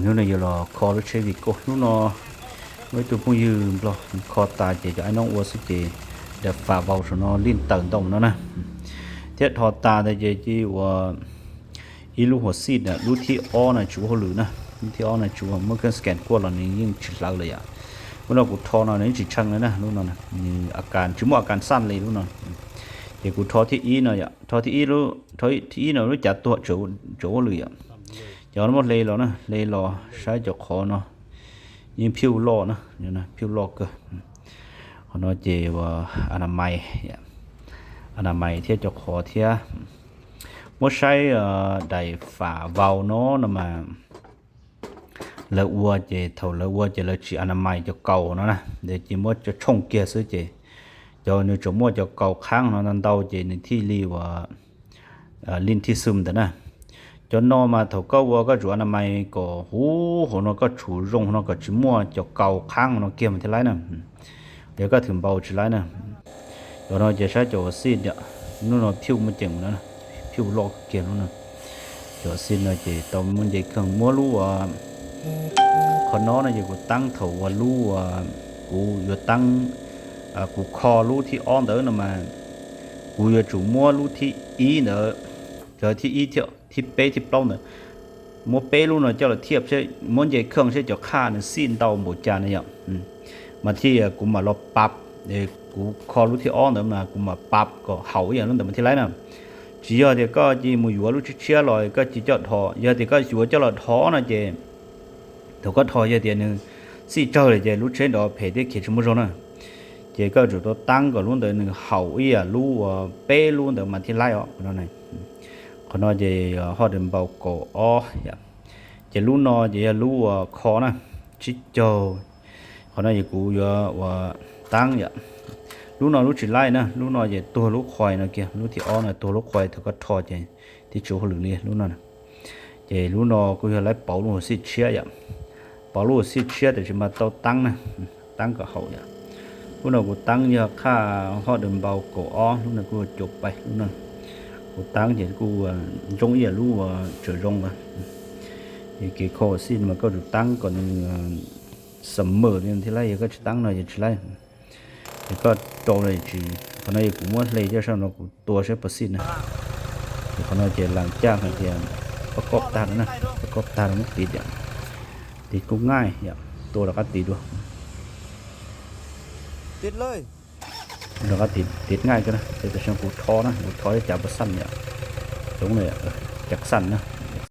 นู่นน่ะอยู่รอคอรถเชวิโกนู่นน่ะไว้ตัวผู้ยืมรอคอตาเจจะไอ้น้องอัวสิเจเดี๋ยวฝาเบาซะเนาะลิ้นเติ่งตรงนั้นนะเทียทอตาแต่เจจีว่าอีลูหัวซีดน่ะลูที่อ้อน่ะจูหัวหรือนะที่อ้อน่ะจูเมื่อกี้สแกนกว่าแล้วนี่ยิ่งฉิดลักเลยอ่ะเมื่อเรากูทอน่ะนี่ฉิดชังเลยนะนู่นน่ะนี่อาการชั่วโมงอาการสั้นเลยนู่นน่ะเดี๋ยวกูทอที่อีน่ะอย่าทอที่อีรู้ทอที่อีน่ะรู้จักตัวจูเลยอ่ะเดี๋ยวมันเลยแล้วนะเลยรอใช้จะขอเนาะยิ่งผิวรอนะเนี่ยนะผิวรอก็เขาเนาะเจว่าอนามัยที่จะขอเที่ยบ่ใช้ได้ฝาเว้าเนาะนำมาแล้วอัวเจเท่าแล้วอัวเจแล้วสิอนามัยจะเก่าเนาะนะเดี๋ยวจิบ่จะช่องเกียร์ซื้อเจเดี๋ยวนี่จะมั่วจะเก่าค้างเนาะนั่นเดาเจในที่รีว่าลิ้นที่ซึมแต่นะจนนอมาเท่าก็วัวก็จุอนามัยก็หูหัวเนาะก็ฉูรงเนาะก็จิมั่วจะเก่าค้างเนาะเกี่ยมันที่ไรนะเดี๋ยวก็ถึงเบาที่ไรนะเดี๋ยวเราจะใช้จอซีดเนี่ยนู่นเนาะผิวมันเจ๋งแล้วนะผิวลอกเกี่ยนู่นน่ะจอซีดเนาะเจตอนมันจะเครื่องมั่วรู้ว่าคนน้อน่ะจะกูตั้งเท่าว่ารู้ว่ากูอยู่ตั้งกูคอรู้ที่อ้อนเด้อน่ะมากูอยู่จุมั่วรู้ที่อีเนาะเจอที่อีที่เป้ที่เป้าเนาะมัวเป้รู้เนาะเจ้าละเทียบใช่มันจะเครื่องใช่จะฆ่าเนี่ยสิ้นเตาหมดจานเนี่ยมาที่กูมารอปรับกูคอรู้ที่อ้อนเด้อมากูมาปรับก็เห่าอย่างนั้นแต่มันที่ไรน่ะchỉ giờ thì có chỉ mùi dừa lúc chia rồi có chỉ cho thọ giờ thì có dừa cho là thọ này chứ thì có thọ giờ thì nên xí chơi này chứ lúc trên đó phải để khi chúng mua rồi nè chỉ có chủ đó tăng có luôn đấy nên hậu ý à lu bé luôn đấy mà thì lại ọ nó này còn nó chỉ họ đừng bảo cổ o chỉ lu nó chỉ lu khó nè chỉ cho còn nó chỉ cú giờ và tăng vậy lúc nào lúc chỉ lại nè lúc nào vậyตัวลูกควายนะเกี่ยลูกที่อ้อน่ะตัวลูกควายเธอก็ทอใจที่จูหรือเนี่ยลูกนั่นน่ะเจลูกนอกูจะไล่เป่าลูกสิเชียอย่างเป่าลูกสิเชียแต่จะมาเต้าตั้งนะตั้งกับเขาเนี่ยลูกนอกูตั้งเยอะค่าห่อเดิมเบาโกอ้อลูกนั่นกูจบไปลูกนั่นกูตั้งเดี๋ยวกูจงเอี่ยลูกเจอจงอ่ะเกี่ยข้อสิ้นมันก็ถูกตั้งก่อนเสมอเนี่ยที่ไรก็จะตั้งหน่อยจะไรก็โตเลยจีคนนั้นกูม้วนเลยจะช่างเรากูตัวใช้ประสิทธิ์นะคนนั้นจะหลังจ้างให้เทียนประกอบตานะประกอบตามันติดอย่างติดกูง่ายอย่างตัวเราก็ติดด้วยติดเลยเราก็ติดง่ายกันนะแต่ช่างกูท้อนะกูท้อจะจับสั้นอย่างตรงเลยจักสั้นนะ